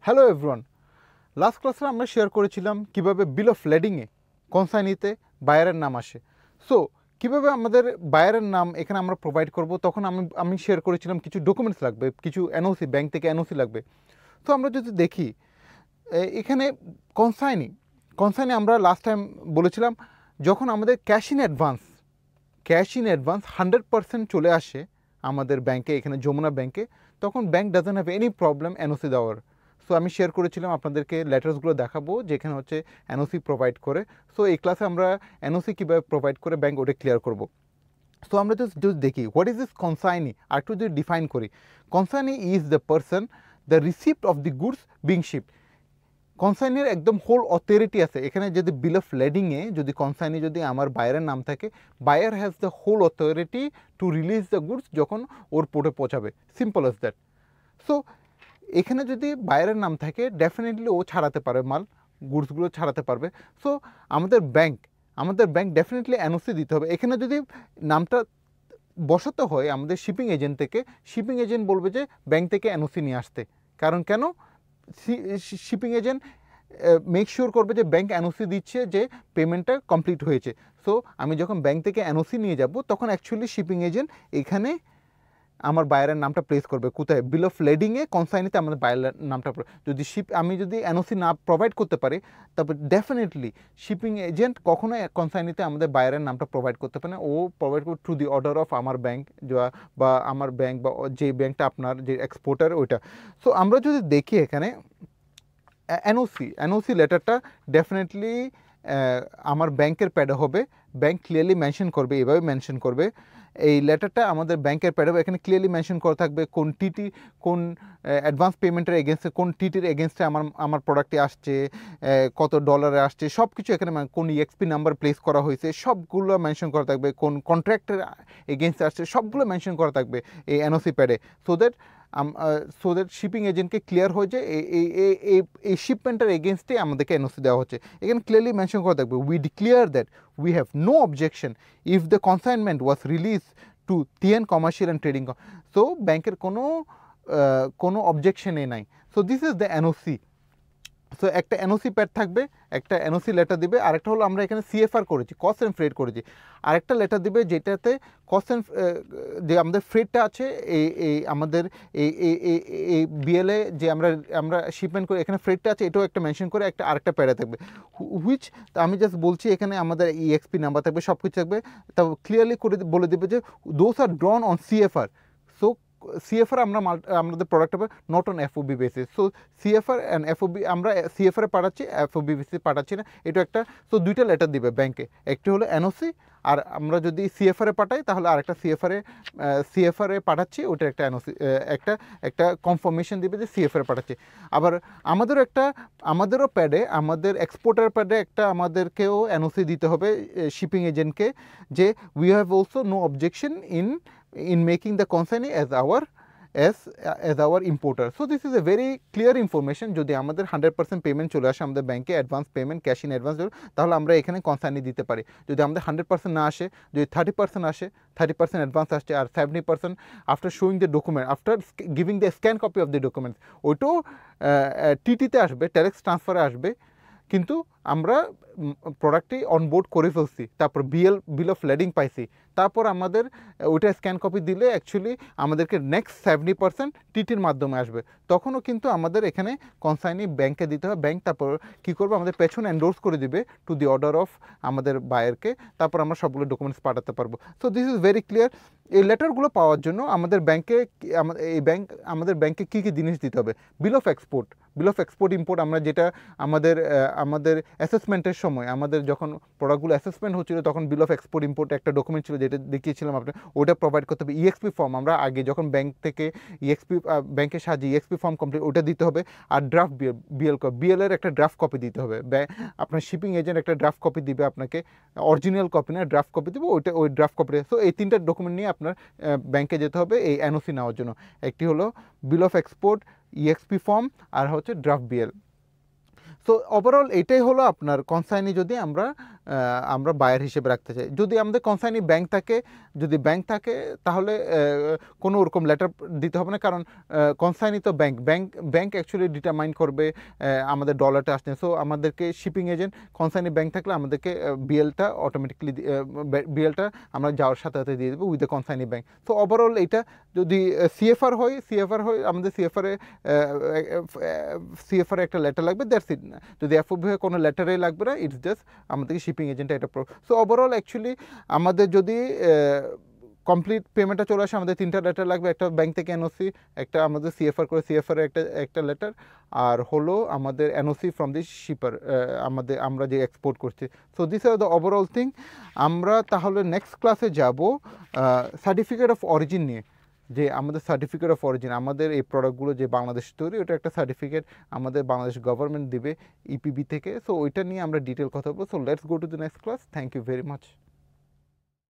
Hello everyone, last ক্লাসে আমরা share করেছিলাম কিভাবে বিল অফ লেডিংয়ে কনসাইনিতে বায়ারের নাম আসে। সো কিভাবে আমাদের বায়ারের নাম এখানে আমরা প্রোভাইড করব, তখন আমি শেয়ার করেছিলাম কিছু ডকুমেন্টস লাগবে, কিছু এনওসি, ব্যাংক থেকে এনওসি লাগবে। তো আমরা যদি দেখি এখানে কনসাইনি আমরা লাস্ট টাইম বলেছিলাম যখন আমাদের ক্যাশ ইন অ্যাডভান্স 100% চলে আসে আমাদের ব্যাংকে, এখানে যমুনা ব্যাংকে, তখন bank doesn't have any problem NOC দেওয়ার। সো আমি শেয়ার করেছিলাম আপনাদেরকে লেটার্সগুলো দেখাবো যেখানে হচ্ছে এনওসি প্রোভাইড করে। সো এই ক্লাসে আমরা এনওসি কীভাবে প্রোভাইড করে ব্যাংক ওটা ক্লিয়ার করব। সো আমরা যদি দেখি হোয়াট ইজ দিস কনসাইনি, আর একটু যদি ডিফাইন করি, consignee is the person the receipt of the goods being shipped. কনসাইনির একদম হোল অথরিটি আছে এখানে। যদি বিল অফ লেডিংয়ে যদি কনসাইনি যদি আমার বায়ারের নাম থাকে, buyer has the whole authority to release the goods যখন ওর পোর্টে পৌঁছাবে, সিম্পল অ্যাজ দ্যাট। সো এখানে যদি বায়ারের নাম থাকে ডেফিনেটলি ও ছাড়াতে পারবে, মাল গুডসগুলো ছাড়াতে পারবে। সো আমাদের ব্যাংক ডেফিনেটলি এনওসি দিতে হবে। এখানে যদি নামটা বসাতে হয় আমাদের শিপিং এজেন্ট থেকে, শিপিং এজেন্ট বলবে যে ব্যাংক থেকে এনওসি নিয়ে আসতে। কারণ কেন? শিপিং এজেন্ট মেক শিওর করবে যে ব্যাংক এনওসি দিচ্ছে যে পেমেন্টটা কমপ্লিট হয়েছে। সো আমি যখন ব্যাংক থেকে এনওসি নিয়ে যাব তখন অ্যাকচুয়ালি শিপিং এজেন্ট এখানে আমার বায়ারের নামটা প্লেস করবে কোথায়, বিল অফ লেডিংয়ে কনসাইনিতে আমাদের বায়ারের নামটা। যদি আমি যদি এনওসি না প্রোভাইড করতে পারি, তবে ডেফিনেটলি শিপিং এজেন্ট কখনোই কনসাইনিতে আমাদের বায়ারের নামটা প্রোভাইড করতে পারে না। ও প্রোভাইড করবে থ্রু দি অর্ডার অফ আমার ব্যাংক, বা আমার ব্যাংক বা যে ব্যাংকটা আপনার যে এক্সপোর্টার ওইটা। সো আমরা যদি দেখি এখানে এনওসি লেটারটা ডেফিনেটলি আমার ব্যাংকের প্যাডে হবে। ব্যাংক ক্লিয়ারলি মেনশন করবে, এভাবে মেনশন করবে, এই লেটারটা আমাদের ব্যাংকের প্যাডে হবে। এখানে ক্লিয়ারলি মেনশন করা থাকবে কোন টিটি, কোন অ্যাডভান্স পেমেন্টের এগেনস্টে, কোন টিটির এগেনস্টে আমার প্রোডাক্টে আসছে, কত ডলারে আসছে, সব কিছু এখানে, কোন ইএক্সপি নাম্বার প্লেস করা হয়েছে সবগুলো মেনশন করা থাকবে, কোন কন্ট্রাক্টের এগেনস্টে আসছে সবগুলো মেনশন করা থাকবে এই এনওসি প্যাডে। সো দ্যাট শিপিং এজেন্টকে ক্লিয়ার হয়ে যায় এই শিপমেন্টের এগেনস্টে আমাদেরকে এনওসি দেওয়া হচ্ছে। এখানে ক্লিয়ারলি মেনশন করা থাকবে, we declare that we have no objection if the consignment was released to TN Commercial and Trading. So ব্যাংকের কোনো অবজেকশনে নাই। So this is the NOC. So একটা এনওসি প্যাড থাকবে, একটা এনওসি লেটার দিবে, আরেকটা হলো আমরা এখানে সিএফআর করেছি, কস্ট অ্যান্ড ফ্রেট করেছি, আরেকটা লেটার দিবে যেটাতে কস্ট অ্যান্ড যে আমাদের ফ্রেটটা আছে এই আমাদের এই বিএলএ যে আমরা শিপমেন্ট করে এখানে ফ্রেটটা আছে এটাও একটা মেনশন করে আরেকটা প্যাডে থাকবে, হুইচ আমি জাস্ট বলছি এখানে আমাদের ইএক্সপি নাম্বার থাকবে, সব কিছু থাকবে। তা ক্লিয়ারলি করে বলে দেবে যে those are ড্রন on CFR. So CFR আমাদের প্রোডাক্ট হবে not on FOB basis. So CFR and FOB আমরা সিএফআরে পাঠাচ্ছি, এফওবি বেসিস পাঠাচ্ছি না, এটা একটা। সো দুইটা লেটার দিবে ব্যাংকে, একটি হলো এনওসি, আর আমরা যদি সিএফআরে পাঠাই তাহলে আরেকটা সিএফআরে পাঠাচ্ছি, ওটা একটা এনওসি, একটা কনফার্মেশন দিবে যে সিএফআরে পাঠাচ্ছি। আবার আমাদেরও প্যাডে, আমাদের এক্সপোর্টার প্যাডে একটা আমাদেরকেও এনওসি দিতে হবে শিপিং এজেন্টকে, যে we have also no objection in making the consignee as our importer. So this is a very clear information. যদি আমাদের 100% পেমেন্ট চলে আসে আমাদের ব্যাংকে, advance payment, cash in advance, তাহলে আমরা এখানে কনসাইনি দিতে পারি। যদি আমাদের 100% না আসে, যদি 30% আসে, 30% অ্যাডভান্স আসছে, আর 70% after showing the document, after giving the scan copy of the documents, ওইটাও টিটিতে আসবে, টেলেক্স ট্রান্সফারে আসবে, কিন্তু আমরা প্রোডাক্টটি অনবোর্ড করে ফেলছি, তারপর বিল অফ লেডিং পাইছি, তারপর আমাদের ওইটা স্ক্যান কপি দিলে অ্যাকচুয়ালি আমাদেরকে নেক্সট 70% টিটির মাধ্যমে আসবে। তখনও কিন্তু আমাদের এখানে কনসাইনি ব্যাংকে দিতে হবে। ব্যাংক তারপর কী করবে, আমাদের পেছনে এন্ডোর্স করে দিবে টু দি অর্ডার অফ আমাদের বায়ারকে, তারপর আমরা সবগুলো ডকুমেন্টস পাঠাতে পারবো। So this is very clear. এই লেটারগুলো পাওয়ার জন্য আমাদের ব্যাংকে কী কী জিনিস দিতে হবে, বিল অফ এক্সপোর্ট ইম্পোর্ট, আমরা যেটা আমাদের অ্যাসেসমেন্টের সময়, আমাদের যখন প্রোডাক্টগুলো অ্যাসেসমেন্ট হচ্ছিল তখন বিল অফ এক্সপোর্ট ইম্পোর্ট একটা ডকুমেন্ট ছিল যেটা দেখিয়েছিলাম আপনার, ওটা প্রোভাইড করতে হবে। ইএক্সপি ফর্ম আমরা আগে যখন ব্যাংক থেকে ব্যাংকের সাহায্যে ইএক্সপি ফর্ম কমপ্লিট, ওটা দিতে হবে। আর ড্রাফট বিএলের একটা ড্রাফট কপি দিতে হবে। আপনার শিপিং এজেন্ট একটা ড্রাফট কপি দিবে আপনাকে, অরিজিনাল কপি না, ড্রাফট কপি দেবে, ওই ড্রাফট কপি। সো এই তিনটা ডকুমেন্ট নিয়ে আপনার ব্যাংকে যেতে হবে এই এনওসি নেওয়ার জন্য। একটি হলো bill of export, EXP form, আর হচ্ছে ড্রাফট বিএল। সো ওভারঅল এটাই হলো আপনার কনসাইনি যদি আমরা আমরা বায়ার হিসেবে রাখতে চাই। যদি আমাদের কনসাইনি ব্যাংক থাকে, তাহলে কোনো ওরকম লেটার দিতে হবে না, কারণ কনসাইনি তো ব্যাংক অ্যাকচুয়ালি ডিটারমাইন করবে আমাদের ডলারটা আসছে। সো আমাদেরকে শিপিং এজেন্ট কনসাইনি ব্যাংক থাকলে আমাদেরকে বিএলটা অটোমেটিকলি বিএলটা আমরা যাওয়ার সাথে সাথে দিয়ে দেবো with the consignee bank. So overall এটা যদি সিএফআর হয় আমাদের সিএফআর একটা লেটার লাগবে, দ্যাটস ইট। যদি এফওবি হয় কোনো লেটারে লাগবে না, ইটস জাস্ট আমাদেরকে শিপিং এজেন্টটা এটা সো ওভারঅল অ্যাকচুয়ালি আমাদের যদি কমপ্লিট পেমেন্টটা চলে আসে, আমাদের 3টা লেটার লাগবে, একটা ব্যাংক থেকে এনওসি, একটা আমাদের সিএফআর একটা লেটার, আর হলো আমাদের এনওসি ফ্রম দি শিপার, আমরা যে এক্সপোর্ট করছি। So this are the overall thing. আমরা তাহলে নেক্সট ক্লাসে যাব সার্টিফিকেট অফ অরিজিন নিয়ে, যে আমাদের সার্টিফিকেট অফ অরিজিন, আমাদের এই প্রোডাক্টগুলো যে বাংলাদেশ তৈরি, ওটা একটা সার্টিফিকেট আমাদের বাংলাদেশ গভর্নমেন্ট দিবে ইপিবি থেকে। সো ওইটা নিয়ে আমরা ডিটেল কথা বলবো। So let's go to the next class. Thank you very much.